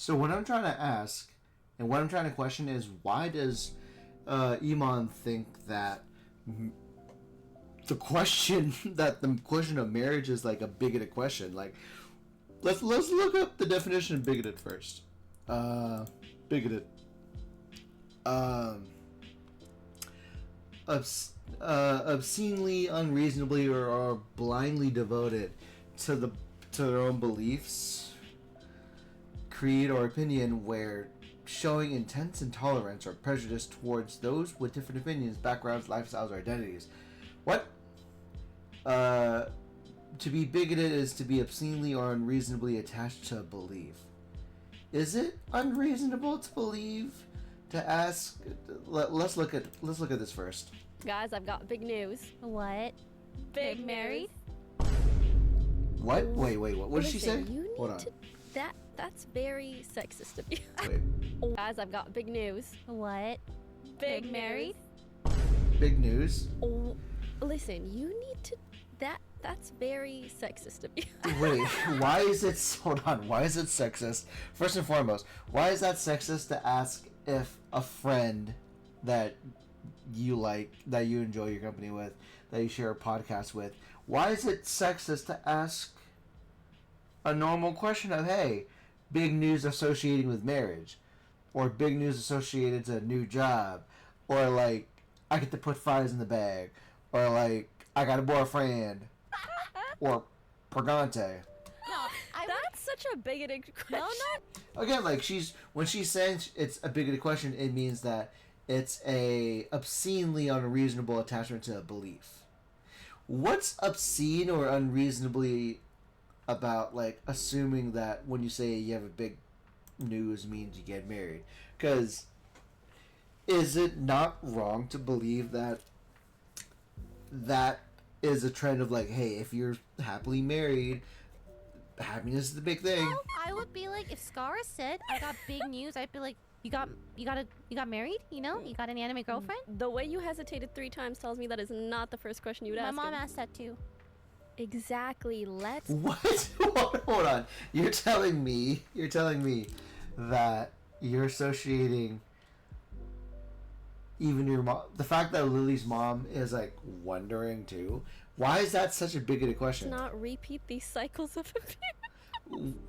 So what I'm trying to ask, and what I'm trying to question is, why does Iman think that the question of marriage is like a bigoted question? Like, let's look up the definition of bigoted first. Bigoted. Obscenely, unreasonably, or blindly devoted to their own beliefs, creed, or opinion, where showing intense intolerance or prejudice towards those with different opinions, backgrounds, lifestyles, or identities. What? To be bigoted is to be obscenely or unreasonably attached to a belief. Is it unreasonable to believe? To ask? Let's look at this first. Guys, I've got big news. What? Big married? What? Wait. What did she say? You need Hold on. That's very sexist of you. Wait. Guys, I've got big news. What? Big married? Big news? Oh, listen, you need to. That's very sexist of you. Wait, why is it? Hold on. Why is it sexist? First and foremost, why is that sexist to ask if a friend that you like, that you enjoy your company with, that you share a podcast with, why is it sexist to ask a normal question of, hey, big news associating with marriage, or big news associated to a new job, or like, I get to put fries in the bag, or like, I got a boyfriend, or Purgante. No, That's such a bigoted question. No. Again, like, when she's saying it's a bigoted question, it means that it's a obscenely unreasonable attachment to a belief. What's obscene or unreasonably about, like, assuming that when you say you have a big news means you get married? Because is it not wrong to believe that is a trend of, like, hey, if you're happily married, happiness is the big thing? No, I would be like, if Skara said I got big news, I'd be like, you got married? You know, you got an anime girlfriend? The way you hesitated 3 times tells me that is not the first question you would My ask mom him. asked that too. Exactly. Let's. What? Hold on. You're telling me that you're associating even your mom, the fact that Lily's mom is like wondering too. Why is that such a bigoted question? Let's not repeat these cycles of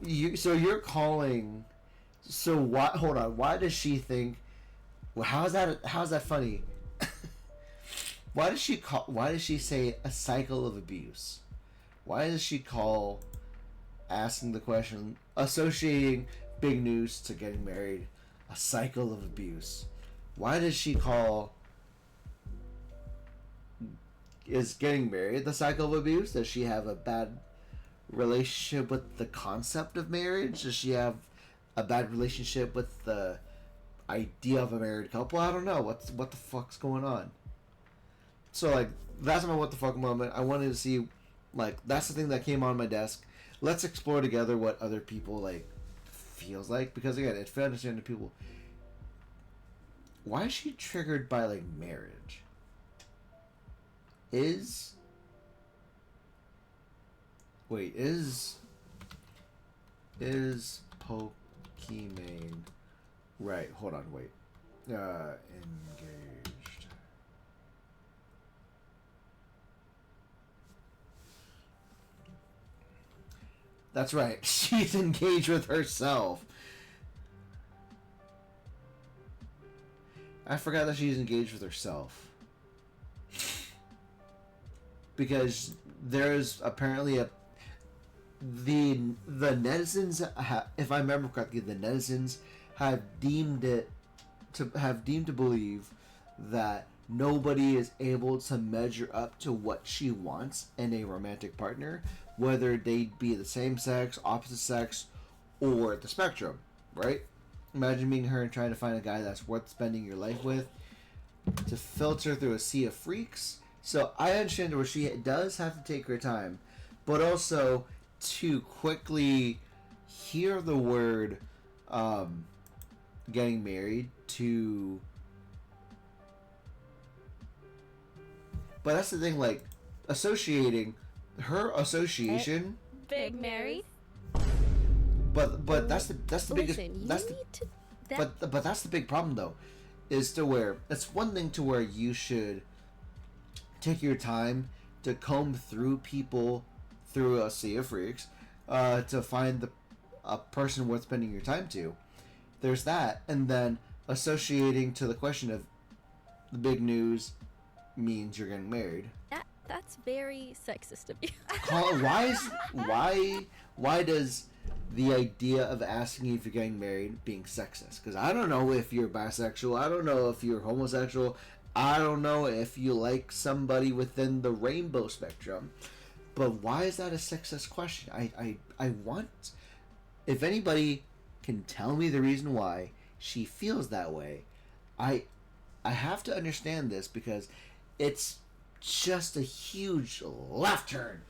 abuse. You're calling. So why? Hold on. Why does she think? Well, how's that funny? Why does she say a cycle of abuse? Why does she call asking the question, associating big news to getting married, a cycle of abuse? Why does she call is getting married the cycle of abuse? Does she have a bad relationship with the concept of marriage? Does she have a bad relationship with the idea of a married couple? I don't know. What the fuck's going on? So, like, that's my what the fuck moment. I wanted to see, like, that's the thing that came on my desk. Let's explore together what other people, like, feels like. Because, again, it's fair to understand to people. Why is she triggered by, like, marriage? Is Pokimane... Right, hold on, wait. Engaged. That's right. She's engaged with herself. I forgot that she's engaged with herself. Because there's apparently the netizens if I remember correctly, the netizens have deemed to believe that nobody is able to measure up to what she wants in a romantic partner, whether they be the same sex, opposite sex, or the spectrum, right? Imagine being her and trying to find a guy that's worth spending your life with, to filter through a sea of freaks. So I understand where she does have to take her time, but also to quickly hear the word getting married to... But that's the thing, like, associating her association... Big married? But that's the biggest Listen, you that's the need to. but that's the big problem though, is to where it's one thing to where you should take your time to comb through people through a sea of freaks, to find a person worth spending your time to. There's that, and then associating to the question of the big news means you're getting married. That's very sexist of you. Why does the idea of asking if you're getting married being sexist? Because I don't know if you're bisexual. I don't know if you're homosexual. I don't know if you like somebody within the rainbow spectrum. But why is that a sexist question? I want, if anybody can tell me the reason why she feels that way, I have to understand this, because it's just a huge left turn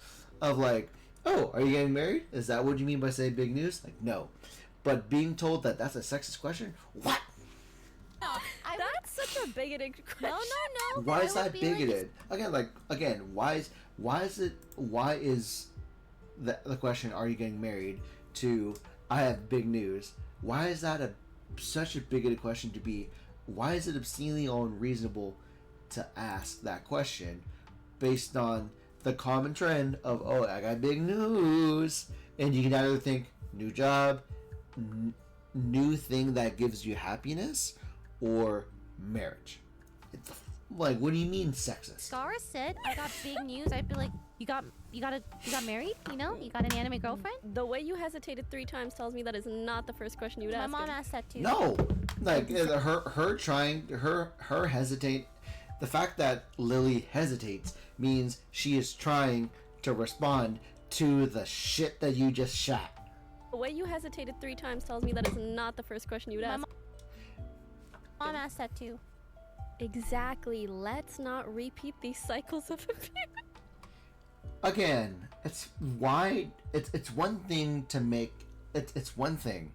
of like, oh, are you getting married? Is that what you mean by saying big news? Like, no. But being told that that's a sexist question? What? No, That's such a bigoted question. no. Why is I that would be like, bigoted? Why is the question, are you getting married, to I have big news? Why is that such a bigoted question to be? Why is it obscenely unreasonable to ask that question based on the common trend of, oh, I got big news, and you can either think new job, new thing that gives you happiness, or marriage. It's like, what do you mean sexist? Scar said, I got big news. I'd be like, you got married? You know, you got an anime girlfriend? The way you hesitated 3 times tells me that is not the first question you would My ask mom him. asked that too. No, like her hesitate. The fact that Lily hesitates means she is trying to respond to the shit that you just shot. The way you hesitated 3 times tells me that is not the first question you would My ask. mom asked that too. Exactly. Let's not repeat these cycles of abuse. Again, it's one thing to make it's one thing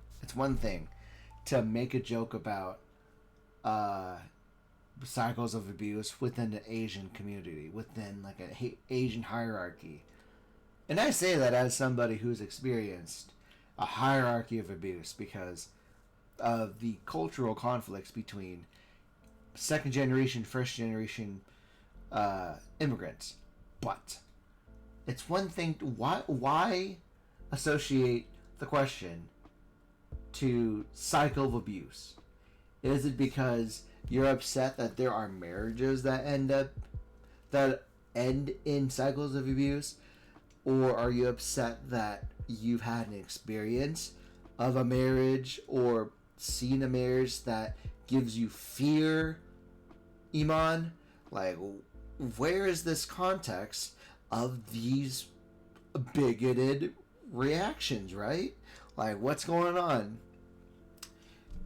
to make a joke about cycles of abuse within the Asian community, within like an Asian hierarchy. And I say that as somebody who's experienced a hierarchy of abuse because of the cultural conflicts between second generation, first generation immigrants. But it's one thing to, why associate the question to cycle of abuse? Is it because you're upset that there are marriages that end in cycles of abuse, or are you upset that you've had an experience of a marriage or seen a marriage that gives you fear, Iman? Like, where is this context of these bigoted reactions, right? Like, what's going on?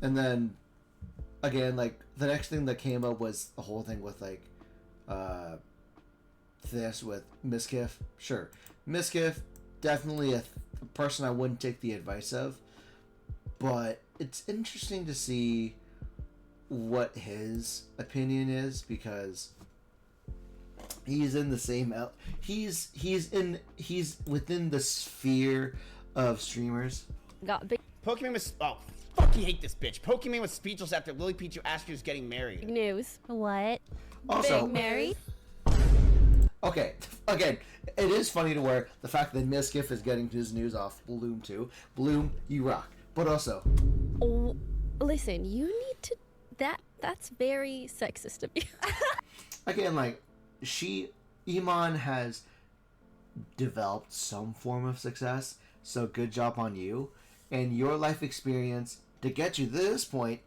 And then again, like, the next thing that came up was the whole thing with like this with Miskiff. Sure, Miskiff, definitely a person I wouldn't take the advice of, but it's interesting to see what his opinion is, because he's in the same he's within the sphere of streamers. Got big Pokimane was fucking hate this bitch. Pokimane was speechless after Lily Pichu asked she was getting married. news. What? Also, Big married. okay, again, it is funny to where the fact that Miskiff is getting his news off Bloom too. Bloom, you rock. But also, Oh, listen, you need to. That's very sexist of you. again, like, Iman has developed some form of success, so good job on you. And your life experience to get you to this point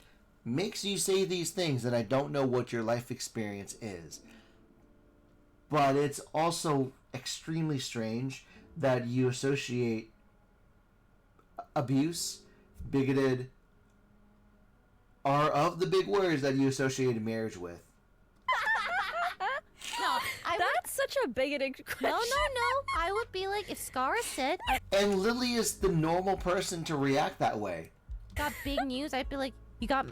makes you say these things that I don't know what your life experience is. But it's also extremely strange that you associate abuse, bigoted, are of the big words that you associate marriage with. No, That's such a bigoted question. no. I would be like, if Scar said, I And Lily is the normal person to react that way. got big news, I'd be like, you got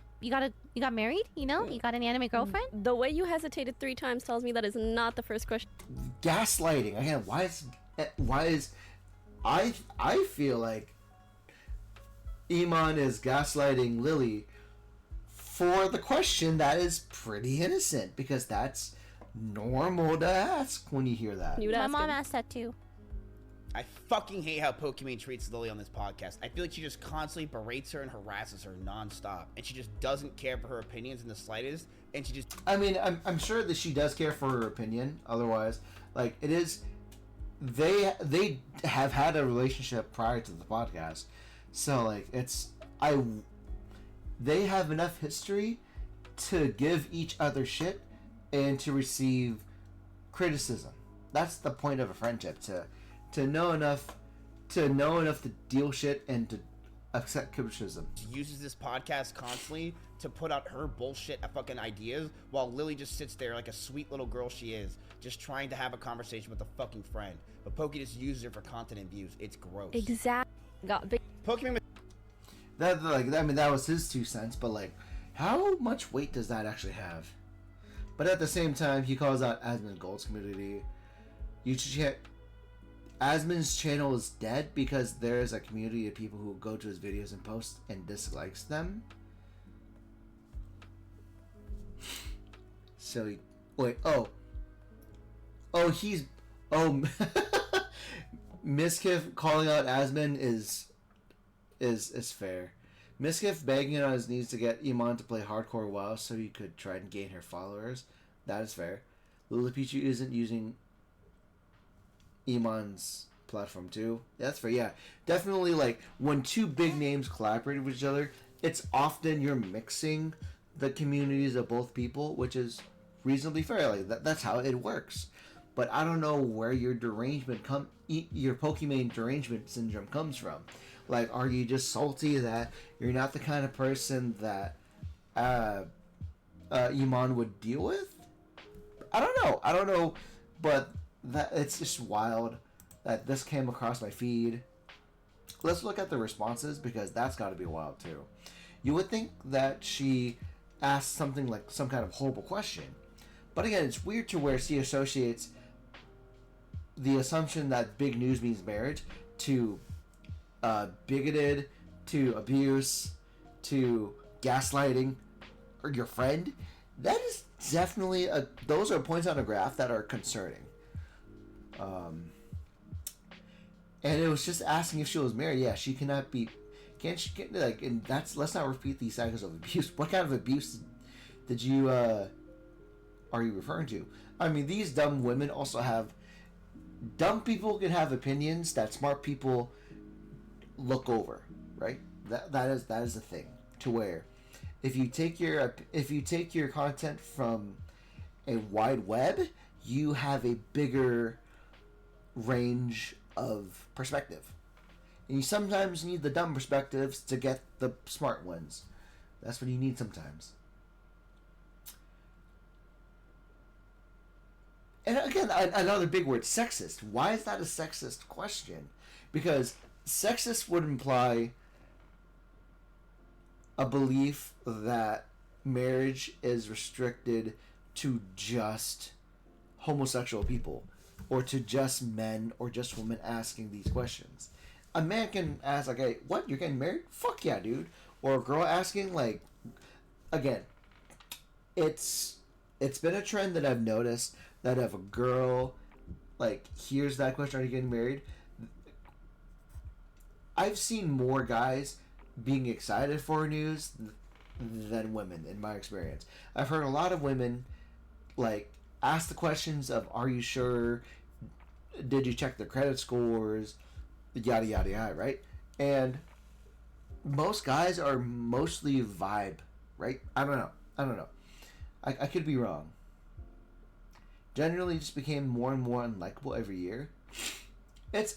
married? You know, you got an anime girlfriend? The way you hesitated 3 times tells me that is not the first question. Gaslighting. Again, why is I feel like Iman is gaslighting Lily for the question that is pretty innocent, because that's normal to ask when you hear that. You would My ask mom him. asked that too. I fucking hate how Pokimane treats Lily on this podcast. I feel like she just constantly berates her and harasses her nonstop, and she just doesn't care for her opinions in the slightest, and she just... I mean, I'm sure that she does care for her opinion. Otherwise, like, it is, they have had a relationship prior to the podcast, so like they have enough history to give each other shit and to receive criticism. That's the point of a friendship, to know enough to deal shit and to accept criticism. She uses this podcast constantly to put out her bullshit fucking ideas, while Lily just sits there like a sweet little girl she is, just trying to have a conversation with a fucking friend. But Pokey just uses her for content and views. It's gross. Exactly. Got big. Pokimane That was his 2 cents, but like, how much weight does that actually have? But at the same time, he calls out Asmund Gold's community. You should check. Asmund's channel is dead because there is a community of people who go to his videos and post and dislikes them. So he, wait, Miskiff calling out Asmund is fair. Miskiff begging on his knees to get Iman to play hardcore WoW so he could try and gain her followers. That is fair. Lilipichu isn't using Iman's platform too. That's fair. Yeah, definitely. Like, when two big names collaborate with each other, it's often you're mixing the communities of both people, which is reasonably fair. Like that's how it works. But I don't know where your your Pokimane derangement syndrome comes from. Like, are you just salty that you're not the kind of person that Iman would deal with? I don't know, but that it's just wild that this came across my feed. Let's look at the responses, because that's got to be wild too. You would think that she asked something like some kind of horrible question, but again, it's weird to where she associates the assumption that big news means marriage to bigoted, to abuse, to gaslighting, or your friend. That is definitely those are points on a graph that are concerning. And it was just asking if she was married. Yeah, she cannot be. Can't she get like? And that's, let's not repeat these cycles of abuse. What kind of abuse did you are you referring to? I mean, these dumb women also have. Dumb people can have opinions that smart people look over, right? That is the thing. To where, if you take your content from a wide web, you have a bigger range of perspective, and you sometimes need the dumb perspectives to get the smart ones. That's what you need sometimes. And again, another big word, sexist. Why is that a sexist question? Because sexist would imply a belief that marriage is restricted to just homosexual people, or to just men or just women asking these questions. A man can ask, like, hey, what, you're getting married? Fuck yeah, dude. Or a girl asking, like, again, it's been a trend that I've noticed, that if a girl, like, hears that question, are you getting married? I've seen more guys being excited for news than women, in my experience. I've heard a lot of women, like, ask the questions of, are you sure? Did you check their credit scores? Yada, yada, yada, right? And most guys are mostly vibe, right? I don't know. I could be wrong. Generally just became more and more unlikable every year. It's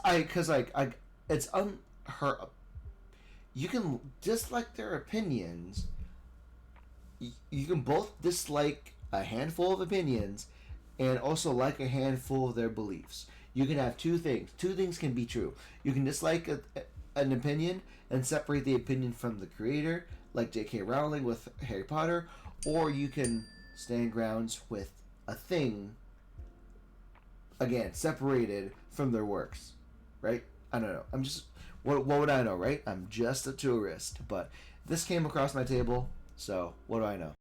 you can dislike their opinions. You can both dislike a handful of opinions and also like a handful of their beliefs. You can have two things. Two things can be true. You can dislike an opinion and separate the opinion from the creator, like J.K. Rowling with Harry Potter, or you can stand grounds with a thing, again, separated from their works, right? I don't know. What would I know, right? I'm just a tourist. But this came across my table, so what do I know?